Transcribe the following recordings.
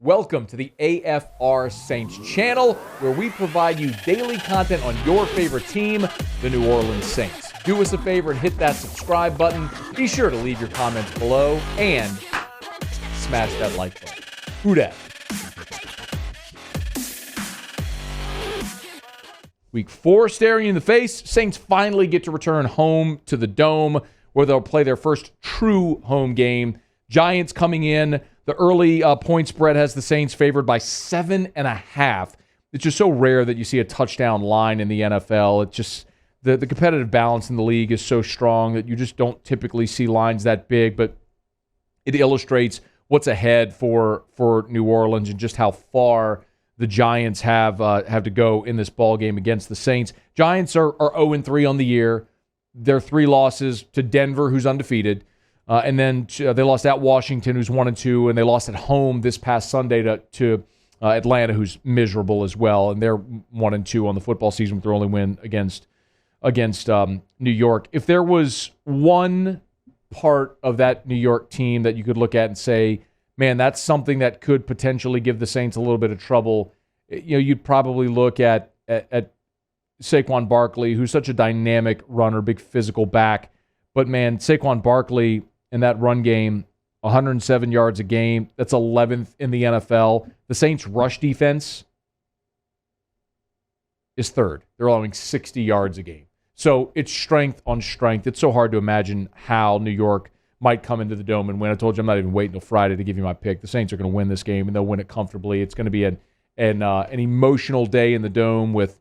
Welcome to the AFR Saints channel, where we provide you daily content on your favorite team, the New Orleans Saints. Do us a favor and hit that subscribe button. Be sure to leave your comments below and smash that like button. Who dat? Week 4 staring you in the face. Saints finally get to return home to the Dome, where they'll play their first true home game. Giants coming in. The early point spread has the Saints favored by 7.5. It's just so rare that you see a touchdown line in the NFL. It's just the competitive balance in the league is so strong that you just don't typically see lines that big. But it illustrates what's ahead for New Orleans and just how far the Giants have to go in this ball game against the Saints. Giants are 0-3 on the year. Their 3 losses to Denver, who's undefeated. And then they lost at Washington, who's 1-2, and they lost at home this past Sunday to Atlanta, who's miserable as well. And they're 1-2 on the football season with their only win against New York. If there was one part of that New York team that you could look at and say, man, that's something that could potentially give the Saints a little bit of trouble, you'd probably look at Saquon Barkley, who's such a dynamic runner, big physical back. But man, Saquon Barkley in that run game, 107 yards a game. That's 11th in the NFL. The Saints' rush defense is 3rd. They're allowing 60 yards a game. So it's strength on strength. It's so hard to imagine how New York might come into the Dome and win. I told you I'm not even waiting until Friday to give you my pick. The Saints are going to win this game, and they'll win it comfortably. It's going to be an emotional day in the Dome with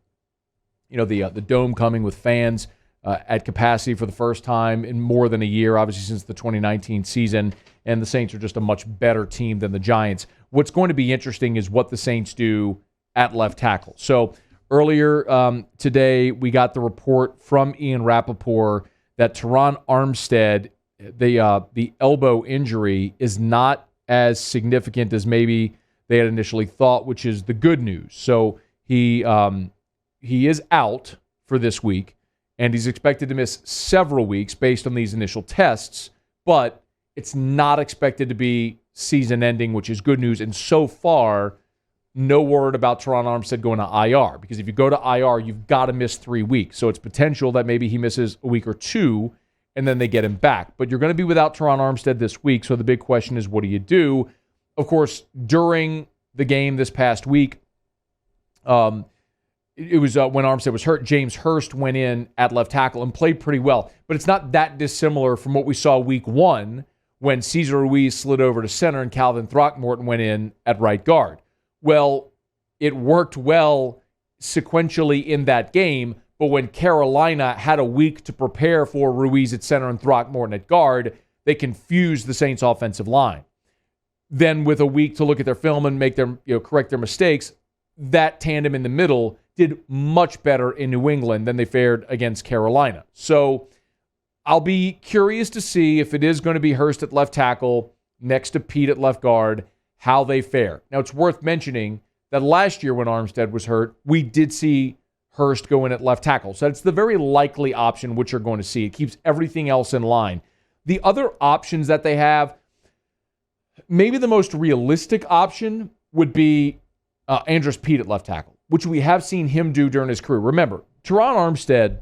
the Dome coming with fans at capacity for the first time in more than a year, obviously since the 2019 season, and the Saints are just a much better team than the Giants. What's going to be interesting is what the Saints do at left tackle. So earlier today, we got the report from Ian Rappaport that Terron Armstead, the elbow injury, is not as significant as maybe they had initially thought, which is the good news. So he is out for this week, and he's expected to miss several weeks based on these initial tests, but it's not expected to be season-ending, which is good news. And so far, no word about Terron Armstead going to IR, because if you go to IR, you've got to miss 3 weeks. So it's potential that maybe he misses a week or 2, and then they get him back. But you're going to be without Terron Armstead this week, so the big question is, what do you do? Of course, during the game this past week, it was when Armstead was hurt, James Hurst went in at left tackle and played pretty well. But it's not that dissimilar from what we saw week 1 when Cesar Ruiz slid over to center and Calvin Throckmorton went in at right guard. Well, it worked well sequentially in that game, but when Carolina had a week to prepare for Ruiz at center and Throckmorton at guard, they confused the Saints' offensive line. Then with a week to look at their film and make them, correct their mistakes, that tandem in the middle did much better in New England than they fared against Carolina. So I'll be curious to see if it is going to be Hurst at left tackle next to Peat at left guard, how they fare. Now, it's worth mentioning that last year when Armstead was hurt, we did see Hurst go in at left tackle. So it's the very likely option which you're going to see. It keeps everything else in line. The other options that they have, maybe the most realistic option would be Andrus Peat at left tackle, which we have seen him do during his career. Remember, Terron Armstead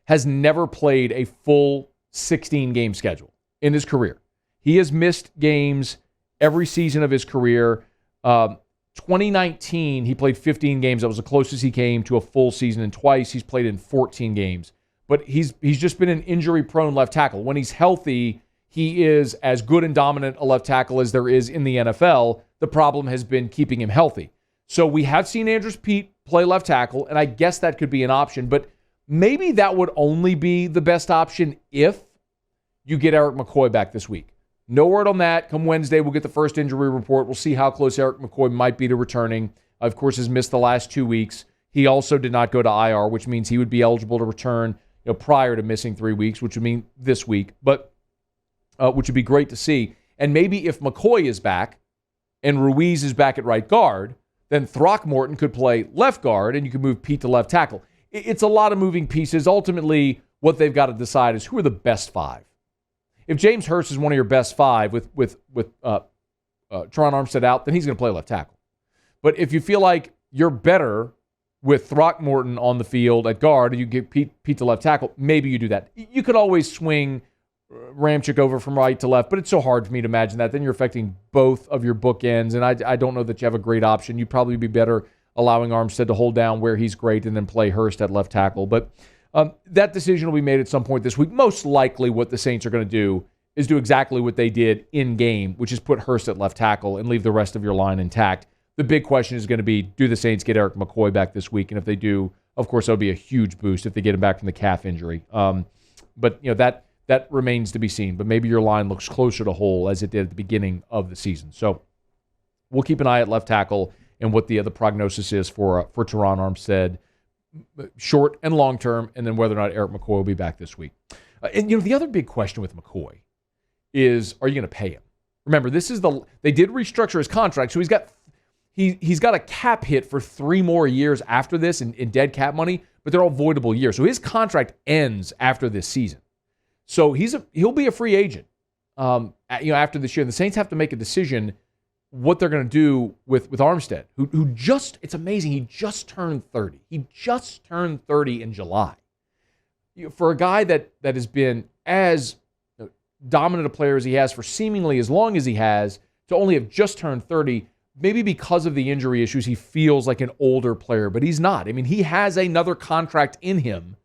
has never played a full 16-game schedule in his career. He has missed games every season of his career. 2019, he played 15 games. That was the closest he came to a full season, and twice he's played in 14 games. But he's just been an injury-prone left tackle. When he's healthy, he is as good and dominant a left tackle as there is in the NFL. The problem has been keeping him healthy. So we have seen Andrus Peat play left tackle, and I guess that could be an option, but maybe that would only be the best option if you get Eric McCoy back this week. No word on that. Come Wednesday, we'll get the first injury report. We'll see how close Eric McCoy might be to returning. Of course, has missed the last 2 weeks. He also did not go to IR, which means he would be eligible to return prior to missing 3 weeks, which would mean this week, but which would be great to see. And maybe if McCoy is back and Ruiz is back at right guard, then Throckmorton could play left guard, and you could move Peat to left tackle. It's a lot of moving pieces. Ultimately, what they've got to decide is who are the best 5. If James Hurst is one of your best 5 with Terron Armstead out, then he's going to play left tackle. But if you feel like you're better with Throckmorton on the field at guard and you get Pete to left tackle, maybe you do that. You could always swing Ramczyk over from right to left, but it's so hard for me to imagine that. Then you're affecting both of your bookends, and I don't know that you have a great option. You'd probably be better allowing Armstead to hold down where he's great and then play Hurst at left tackle. But that decision will be made at some point this week. Most likely what the Saints are going to do is do exactly what they did in game, which is put Hurst at left tackle and leave the rest of your line intact. The big question is going to be, do the Saints get Eric McCoy back this week? And if they do, of course, that would be a huge boost if they get him back from the calf injury. But that remains to be seen. But maybe your line looks closer to whole as it did at the beginning of the season. So we'll keep an eye at left tackle and what the prognosis is for Terron Armstead, short and long term, and then whether or not Eric McCoy will be back this week. And the other big question with McCoy is, are you going to pay him? Remember, they did restructure his contract, so he's got a cap hit for 3 more years after this in dead cap money, but they're all voidable years. So his contract ends after this season. So he'll be a free agent after this year. And the Saints have to make a decision what they're going to do with Armstead, who just, it's amazing, he just turned 30. He just turned 30 in July. For a guy that has been as dominant a player as he has for seemingly as long as he has, to only have just turned 30, maybe because of the injury issues, he feels like an older player, but he's not. I mean, he has another contract in him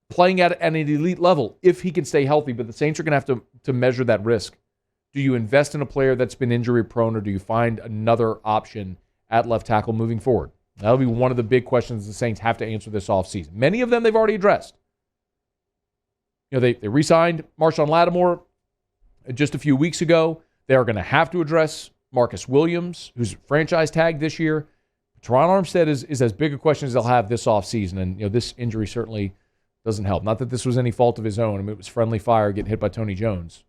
playing at an elite level if he can stay healthy, but the Saints are going to have to measure that risk. Do you invest in a player that's been injury prone, or do you find another option at left tackle moving forward? That'll be one of the big questions the Saints have to answer this offseason. Many of them they've already addressed. They re-signed Marshawn Lattimore just a few weeks ago. They are going to have to address Marcus Williams, who's franchise tagged this year. Terron Armstead is as big a question as they'll have this offseason, and this injury certainly doesn't help. Not that this was any fault of his own. I mean, it was friendly fire getting hit by Tony Jones.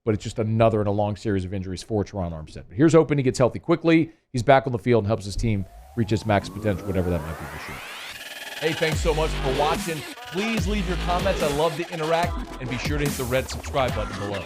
But it's just another in a long series of injuries for Terron Armstead. But here's hoping he gets healthy quickly. He's back on the field and helps his team reach its max potential, whatever that might be this year. Hey, thanks so much for watching. Please leave your comments. I love to interact. And be sure to hit the red subscribe button below.